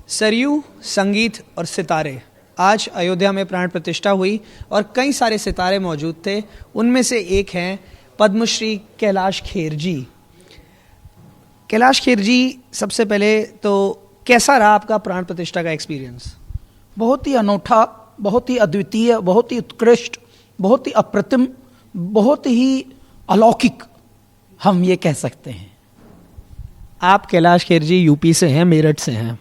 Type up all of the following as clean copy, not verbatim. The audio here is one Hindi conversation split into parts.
सरयू, संगीत और सितारे। आज अयोध्या में प्राण प्रतिष्ठा हुई और कई सारे सितारे मौजूद थे। उनमें से एक हैं पद्मश्री कैलाश खेर जी। कैलाश खेर जी, सबसे पहले तो कैसा रहा आपका प्राण प्रतिष्ठा का एक्सपीरियंस? बहुत ही अनोखा, बहुत ही अद्वितीय, बहुत ही उत्कृष्ट, बहुत ही अप्रतिम, बहुत ही अलौकिक, हम ये कह सकते हैं। आप कैलाश खेर जी यूपी से हैं, मेरठ से हैं,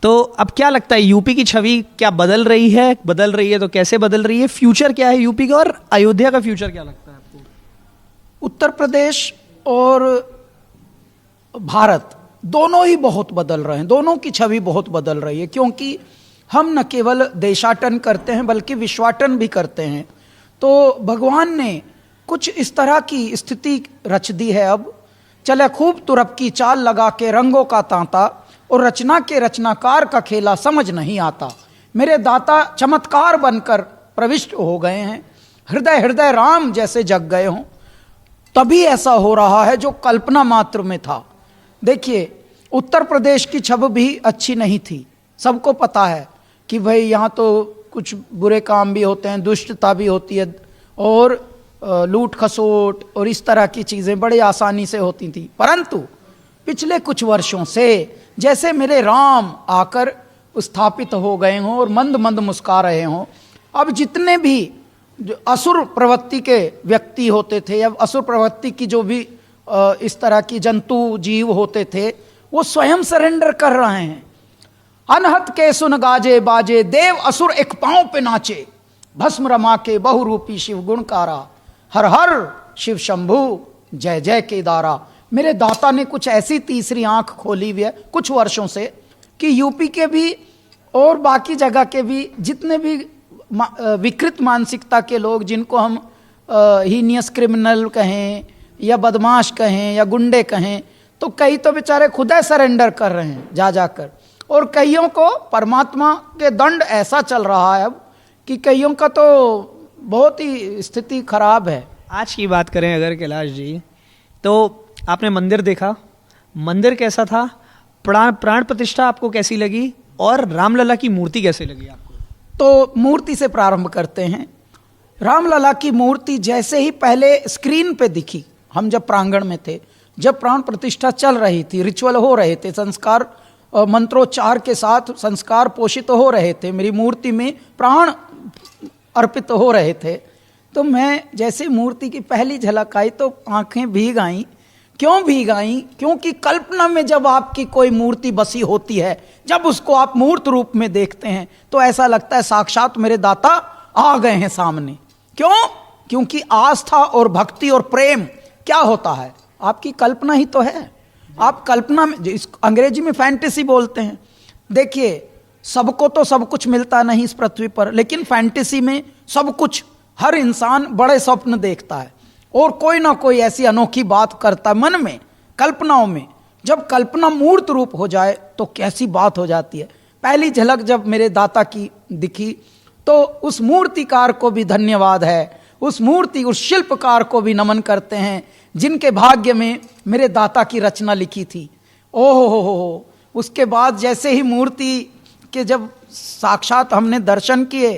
तो अब क्या लगता है यूपी की छवि क्या बदल रही है? बदल रही है तो कैसे बदल रही है? फ्यूचर क्या है यूपी का और अयोध्या का फ्यूचर क्या लगता है आपको? उत्तर प्रदेश और भारत दोनों ही बहुत बदल रहे हैं, दोनों की छवि बहुत बदल रही है, क्योंकि हम न केवल देशाटन करते हैं बल्कि विश्वाटन भी करते हैं। तो भगवान ने कुछ इस तरह की स्थिति रच दी है। अब चले खूब तुरप की चाल लगा के रंगों का तांता, और रचना के रचनाकार का खेला समझ नहीं आता। मेरे दाता चमत्कार बनकर प्रविष्ट हो गए हैं, हृदय हृदय राम जैसे जग गए हों। तभी ऐसा हो रहा है जो कल्पना मात्र में था। देखिए, उत्तर प्रदेश की छवि भी अच्छी नहीं थी। सबको पता है कि भाई यहाँ तो कुछ बुरे काम भी होते हैं, दुष्टता भी होती है, और लूट खसोट और इस तरह की चीज़ें बड़ी आसानी से होती थी। परंतु पिछले कुछ वर्षों से जैसे मेरे राम आकर स्थापित हो गए हों और मंद मंद मुस्कुरा रहे हों, अब जितने भी जो असुर प्रवृत्ति के व्यक्ति होते थे या असुर प्रवृत्ति की जो भी इस तरह की जंतु जीव होते थे, वो स्वयं सरेंडर कर रहे हैं। अनहत के सुन गाजे बाजे, देव असुर एक पांव पे नाचे, भस्म रमा के बहुरूपी शिव गुणकारा, हर हर शिव शंभु जय जय केदारा। मेरे दाता ने कुछ ऐसी तीसरी आंख खोली हुई है कुछ वर्षों से कि यूपी के भी और बाकी जगह के भी जितने भी विकृत मानसिकता के लोग, जिनको हम हीनियस क्रिमिनल कहें या बदमाश कहें या गुंडे कहें, तो कई तो बेचारे खुदा सरेंडर कर रहे हैं जा जाकर, और कईयों को परमात्मा के दंड ऐसा चल रहा है अब कि कईयों का तो बहुत ही स्थिति खराब है। आज की बात करें अगर कैलाश जी, तो आपने मंदिर देखा, मंदिर कैसा था? प्राण प्रतिष्ठा आपको कैसी लगी? और रामलला की मूर्ति कैसे लगी आपको? तो मूर्ति से प्रारंभ करते हैं। रामलला की मूर्ति जैसे ही पहले स्क्रीन पे दिखी, हम जब प्रांगण में थे, जब प्राण प्रतिष्ठा चल रही थी, रिचुअल हो रहे थे, संस्कार मंत्रोच्चार के साथ संस्कार पोषित हो रहे थे, मेरी मूर्ति में प्राण अर्पित हो रहे थे, तो मैं जैसे मूर्ति की पहली झलक आई तो आंखें भीग आईं। क्यों भीग आईं? क्योंकि कल्पना में जब आपकी कोई मूर्ति बसी होती है, जब उसको आप मूर्त रूप में देखते हैं, तो ऐसा लगता है साक्षात मेरे दाता आ गए हैं सामने। क्यों? क्योंकि आस्था और भक्ति और प्रेम क्या होता है? आपकी कल्पना ही तो है। आप कल्पना में, इस अंग्रेजी में फैंटेसी बोलते हैं। देखिए, सबको तो सब कुछ मिलता नहीं इस पृथ्वी पर, लेकिन फैंटेसी में सब कुछ, हर इंसान बड़े स्वप्न देखता है और कोई ना कोई ऐसी अनोखी बात करता है मन में, कल्पनाओं में। जब कल्पना मूर्त रूप हो जाए तो कैसी बात हो जाती है। पहली झलक जब मेरे दाता की दिखी तो उस मूर्तिकार को भी धन्यवाद है, उस मूर्ति, उस शिल्पकार को भी नमन करते हैं जिनके भाग्य में मेरे दाता की रचना लिखी थी। ओहो हो। उसके बाद जैसे ही मूर्ति के जब साक्षात हमने दर्शन किए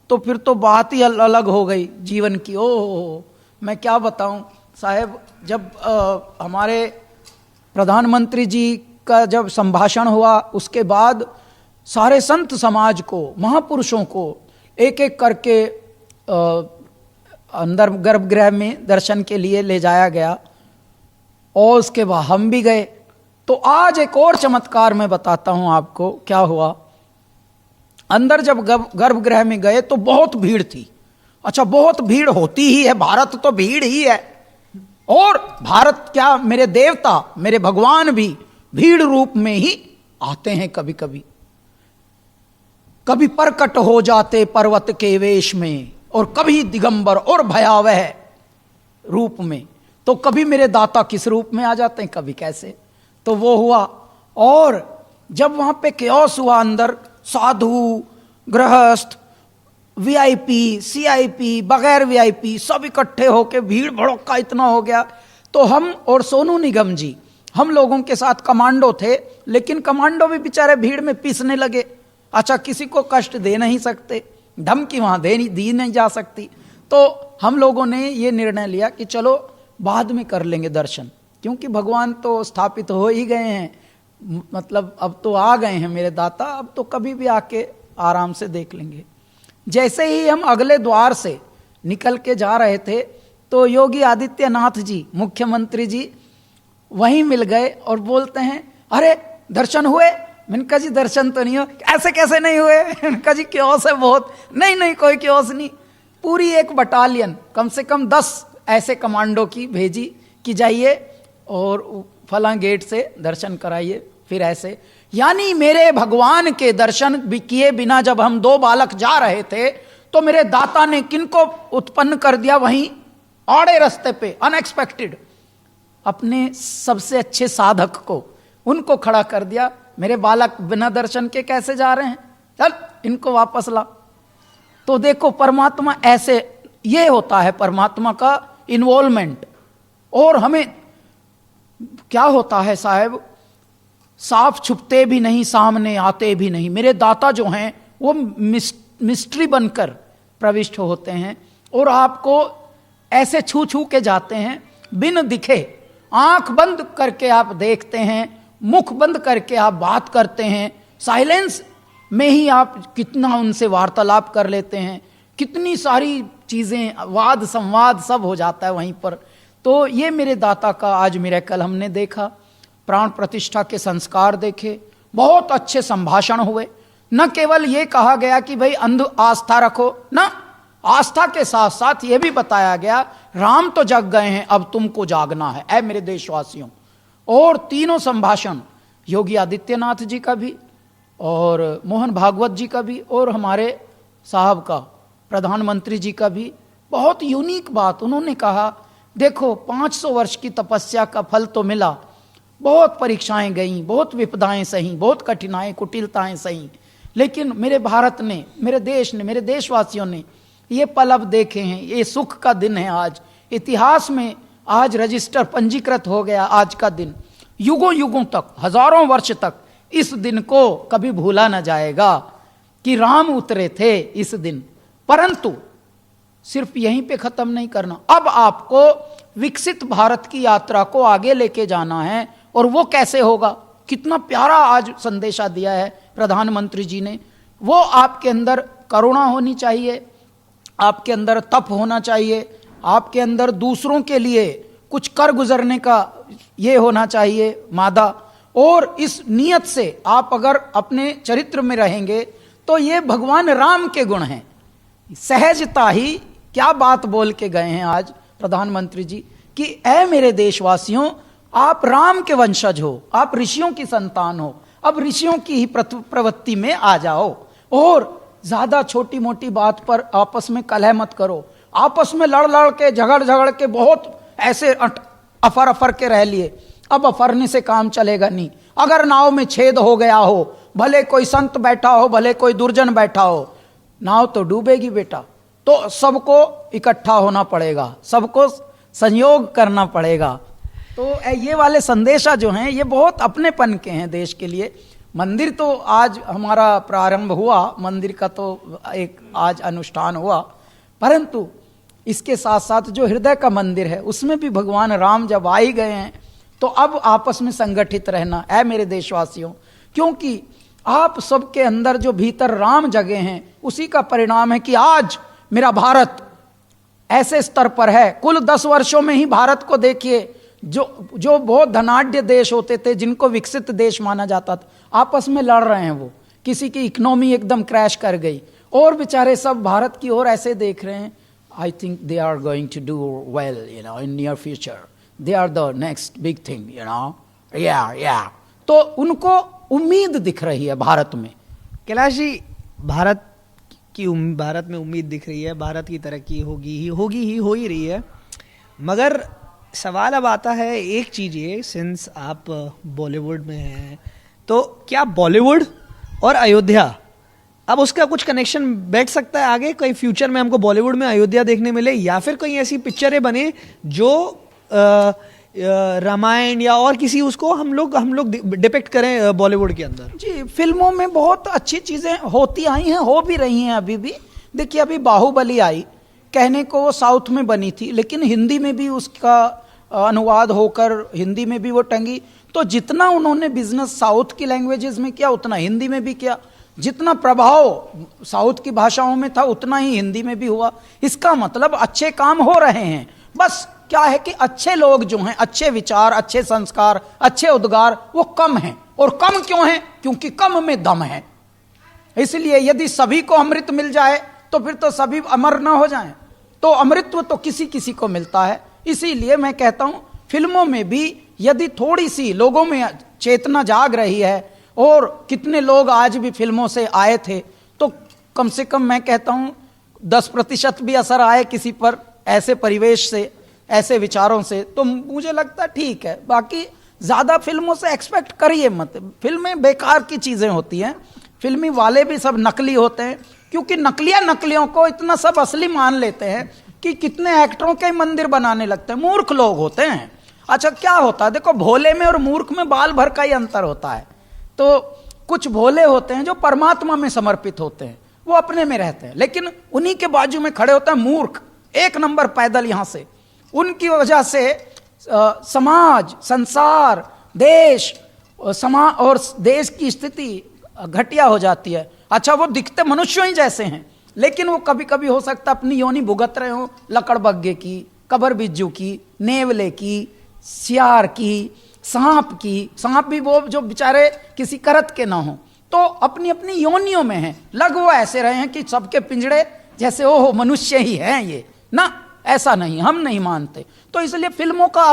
तो फिर तो बात ही अलग हो गई जीवन की। ओहो, मैं क्या बताऊं साहब, जब हमारे प्रधानमंत्री जी का जब संभाषण हुआ, उसके बाद सारे संत समाज को, महापुरुषों को एक एक करके अंदर गर्भगृह में दर्शन के लिए ले जाया गया, और उसके बाद हम भी गए। तो आज एक और चमत्कार मैं बताता हूं आपको क्या हुआ। अंदर जब गर्भगृह में गए तो बहुत भीड़ थी। अच्छा, बहुत भीड़ होती ही है, भारत तो भीड़ ही है। और भारत क्या, मेरे देवता, मेरे भगवान भी भीड़ रूप में ही आते हैं। कभी कभी कभी प्रकट हो जाते पर्वत के वेश में, और कभी दिगंबर और भयावह रूप में। तो कभी मेरे दाता किस रूप में आ जाते हैं, कभी कैसे। तो वो हुआ। और जब वहां पे केओस हुआ, अंदर साधु, गृहस्थ, वीआईपी, सीआईपी, बगैर वीआईपी सब इकट्ठे होके भीड़ भड़का इतना हो गया। तो हम और सोनू निगम जी हम लोगों के साथ कमांडो थे, लेकिन कमांडो भी बेचारे भीड़ में पीसने लगे। अच्छा, किसी को कष्ट दे नहीं सकते, धमकी वहां दी नहीं जा सकती, तो हम लोगों ने ये निर्णय लिया कि चलो बाद में कर लेंगे दर्शन, क्योंकि भगवान तो स्थापित हो ही गए हैं, मतलब अब तो आ गए हैं मेरे दाता, अब तो कभी भी आके आराम से देख लेंगे। जैसे ही हम अगले द्वार से निकल के जा रहे थे तो योगी आदित्यनाथ जी, मुख्यमंत्री जी, वहीं मिल गए और बोलते हैं, अरे दर्शन हुए? मैंने कहा जी दर्शन तो नहीं हो। ऐसे कैसे नहीं हुए? मैंने कहा जी क्योस है बहुत। नहीं कोई क्योस नहीं, पूरी एक बटालियन, कम से कम 10 ऐसे कमांडो की भेजी कि जाइए और फला गेट से दर्शन कराइए। फिर ऐसे, यानी मेरे भगवान के दर्शन भी किए बिना जब हम 2 बालक जा रहे थे तो मेरे दाता ने किनको उत्पन्न कर दिया वहीं औड़े रास्ते पे, अनएक्सपेक्टेड, अपने सबसे अच्छे साधक को, उनको खड़ा कर दिया। मेरे बालक बिना दर्शन के कैसे जा रहे हैं, चल इनको वापस ला। तो देखो परमात्मा ऐसे, ये होता है परमात्मा का इन्वॉल्वमेंट। और हमें क्या होता है साहब, साफ छुपते भी नहीं, सामने आते भी नहीं। मेरे दाता जो हैं वो मिस्ट्री बनकर प्रविष्ट होते हैं और आपको ऐसे छू छू के जाते हैं, बिन दिखे, आंख बंद करके आप देखते हैं, मुख बंद करके आप बात करते हैं, साइलेंस में ही आप कितना उनसे वार्तालाप कर लेते हैं, कितनी सारी चीजें, वाद संवाद सब हो जाता है वहीं पर। तो ये मेरे दाता का आज मिरेकल हमने देखा। प्राण प्रतिष्ठा के संस्कार देखे, बहुत अच्छे संभाषण हुए। न केवल ये कहा गया कि भाई अंध आस्था रखो, ना, आस्था के साथ साथ ये भी बताया गया राम तो जग गए हैं, अब तुमको जागना है ऐ मेरे देशवासियों। और तीनों संभाषण, योगी आदित्यनाथ जी का भी और मोहन भागवत जी का भी और हमारे साहब का, प्रधानमंत्री जी का भी, बहुत यूनिक बात उन्होंने कहा। देखो 500 वर्ष की तपस्या का फल तो मिला, बहुत परीक्षाएं गईं, बहुत विपदाएं सही, बहुत कठिनाएं कुटिलताएं सही, लेकिन मेरे भारत ने, मेरे देश ने, मेरे देशवासियों ने ये पल अब देखे हैं। ये सुख का दिन है आज, इतिहास में आज रजिस्टर पंजीकृत हो गया आज का दिन। युगों युगों तक, हजारों वर्ष तक इस दिन को कभी भूला ना जाएगा कि राम उतरे थे इस दिन। परंतु सिर्फ यहीं पे खत्म नहीं करना, अब आपको विकसित भारत की यात्रा को आगे लेके जाना है। और वो कैसे होगा? कितना प्यारा आज संदेशा दिया है प्रधानमंत्री जी ने। वो आपके अंदर करुणा होनी चाहिए, आपके अंदर तप होना चाहिए, आपके अंदर दूसरों के लिए कुछ कर गुजरने का ये होना चाहिए मादा। और इस नियत से आप अगर अपने चरित्र में रहेंगे तो ये भगवान राम के गुण हैं। सहजता ही, क्या बात बोल के गए हैं आज प्रधानमंत्री जी कि ऐ मेरे देशवासियों, आप राम के वंशज हो, आप ऋषियों की संतान हो, अब ऋषियों की ही प्रवृत्ति में आ जाओ और ज्यादा छोटी मोटी बात पर आपस में कलह मत करो। आपस में लड़ के झगड़ के बहुत ऐसे अफर के रह लिए, अब अफरने से काम चलेगा नहीं। अगर नाव में छेद हो गया हो, भले कोई संत बैठा हो, भले कोई दुर्जन बैठा हो, नाव तो डूबेगी बेटा। तो सबको इकट्ठा होना पड़ेगा, सबको संयोग करना पड़ेगा। तो ये वाले संदेशा जो हैं ये बहुत अपनेपन के हैं देश के लिए। मंदिर तो आज हमारा प्रारंभ हुआ, मंदिर का तो एक आज अनुष्ठान हुआ, परंतु इसके साथ साथ जो हृदय का मंदिर है उसमें भी भगवान राम जब आ ही गए हैं तो अब आपस में संगठित रहना है मेरे देशवासियों, क्योंकि आप सबके अंदर जो भीतर राम जगे हैं उसी का परिणाम है कि आज मेरा भारत ऐसे स्तर पर है। कुल 10 वर्षों में ही भारत को देखिए, जो बहुत धनाढ्य देश होते थे, जिनको विकसित देश माना जाता था, आपस में लड़ रहे हैं। वो किसी की इकोनॉमी एकदम क्रैश कर गई और बेचारे सब भारत की ओर ऐसे देख रहे हैं। I think they are going to do well, in near future, they are the next big thing, या तो उनको उम्मीद दिख रही है भारत में। कैलाश जी, भारत में उम्मीद दिख रही है, भारत की तरक्की होगी हो ही रही है, मगर सवाल अब आता है एक चीज ये, सिंस आप बॉलीवुड में हैं, तो क्या बॉलीवुड और अयोध्या, अब उसका कुछ कनेक्शन बैठ सकता है आगे? कोई फ्यूचर में हमको बॉलीवुड में अयोध्या देखने मिले, या फिर कोई ऐसी पिक्चरें बने जो रामायण या और किसी उसको हम लोग डिपिक्ट करें बॉलीवुड के अंदर? जी, फिल्मों में बहुत अच्छी चीजें होती आई हैं, हो भी रही हैं अभी भी। देखिए, अभी बाहुबली आई, कहने को वो साउथ में बनी थी, लेकिन हिंदी में भी उसका अनुवाद होकर हिंदी में भी वो टंगी। तो जितना उन्होंने बिजनेस साउथ की लैंग्वेजेस में किया उतना हिंदी में भी किया, जितना प्रभाव साउथ की भाषाओं में था उतना ही हिंदी में भी हुआ। इसका मतलब अच्छे काम हो रहे हैं। बस क्या है कि अच्छे लोग जो हैं, अच्छे विचार, अच्छे संस्कार, अच्छे उद्गार, वो कम हैं। और कम क्यों हैं? क्योंकि कम में दम है। इसलिए यदि सभी को अमृत मिल जाए तो फिर तो सभी अमर ना हो जाएं। तो अमृतत्व तो किसी किसी को मिलता है। इसीलिए मैं कहता हूं, फिल्मों में भी यदि थोड़ी सी लोगों में चेतना जाग रही है, और कितने लोग आज भी फिल्मों से आए थे, तो कम से कम मैं कहता हूं 10% भी असर आए किसी पर, ऐसे परिवेश से, ऐसे विचारों से, तो मुझे लगता ठीक है। बाकी ज्यादा फिल्मों से एक्सपेक्ट करिए मत। फिल्में बेकार की चीजें होती हैं, फिल्मी वाले भी सब नकली होते हैं, क्योंकि नकलियों को इतना सब असली मान लेते हैं कि कितने एक्टरों के मंदिर बनाने लगते हैं। मूर्ख लोग होते हैं। अच्छा, क्या होता है, देखो, भोले में और मूर्ख में बाल भर का ही अंतर होता है। तो कुछ भोले होते हैं जो परमात्मा में समर्पित होते हैं, वो अपने में रहते हैं, लेकिन उन्हीं के बाजू में खड़े होते हैं मूर्ख, एक नंबर पैदल यहां से। उनकी वजह से समाज, संसार, देश, समाज और देश की स्थिति घटिया हो जाती है। अच्छा, वो दिखते मनुष्यों ही जैसे हैं, लेकिन वो कभी कभी हो सकता अपनी योनि भुगत रहे हो लकड़बग्गे की, कबर बिज्जू की, नेवले की, सियार की, सांप की। सांप भी वो जो बेचारे किसी करत के ना हो, तो अपनी अपनी योनियों में हैं। लग वो ऐसे रहे हैं कि सबके पिंजड़े जैसे ओ मनुष्य ही हैं ये ना, ऐसा नहीं, हम नहीं मानते। तो इसलिए फिल्मों का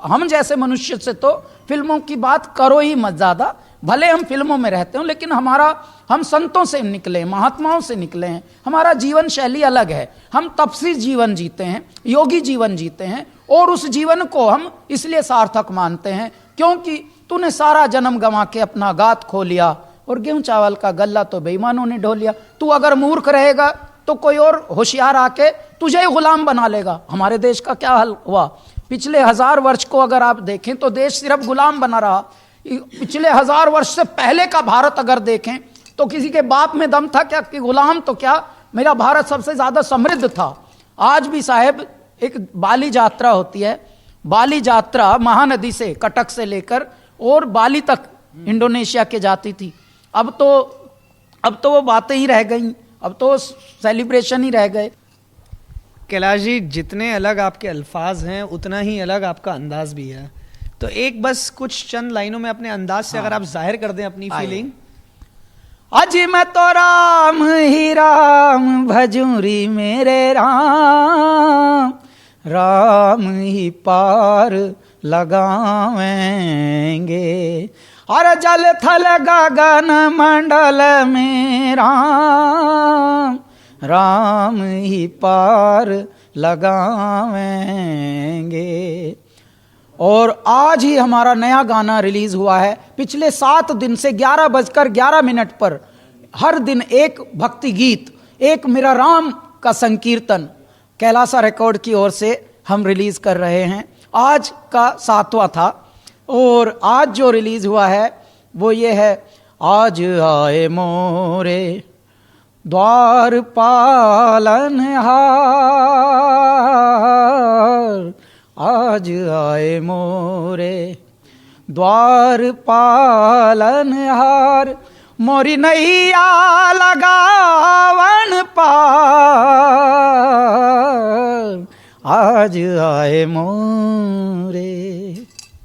हम जैसे मनुष्य से तो फिल्मों की बात करो ही मत ज्यादा। भले हम फिल्मों में रहते हो, लेकिन हम संतों से निकले, महात्माओं से निकले हैं। हमारा जीवन शैली अलग है। हम तपस्वी जीवन जीते हैं, योगी जीवन जीते हैं, और उस जीवन को हम इसलिए सार्थक मानते हैं क्योंकि तूने सारा जन्म गंवा के अपना गात खो लिया, और गेहूं चावल का गल्ला तो बेईमानों ने ढो लिया। तू अगर मूर्ख रहेगा तो कोई और होशियार आके तुझे ही गुलाम बना लेगा। हमारे देश का क्या हाल हुआ? पिछले 1000 वर्ष को अगर आप देखें तो देश सिर्फ गुलाम बना रहा। पिछले 1000 वर्ष से पहले का भारत अगर देखें तो किसी के बाप में दम था क्या कि गुलाम? तो क्या, मेरा भारत सबसे ज्यादा समृद्ध था। आज भी साहेब एक बाली यात्रा होती है, बाली यात्रा महानदी से, कटक से लेकर और बाली तक इंडोनेशिया के जाती थी। अब तो वो बातें ही रह गई, अब तो सेलिब्रेशन ही रह गए। कैलाश जी, जितने अलग आपके अल्फाज हैं उतना ही अलग आपका अंदाज भी है। तो एक बस कुछ चंद लाइनों में अपने अंदाज से अगर आप जाहिर कर दें अपनी फीलिंग। अज मैं तो राम ही राम भजूरी मेरे राम, राम ही पार लगावेंगे। और जल थल गगन मंडल में राम, राम ही पार लगावेंगे। और आज ही हमारा नया गाना रिलीज हुआ है। पिछले 7 दिन से 11:11 पर हर दिन एक भक्ति गीत, एक मेरा राम का संकीर्तन कैलासा रिकॉर्ड की ओर से हम रिलीज कर रहे हैं। आज का 7वां था, और आज जो रिलीज हुआ है वो ये है, आज आए मोरे द्वार पालनहार, आज आए मोरे द्वार पालनहार, मोरी नैया लगावन पार, आज आए मोरे।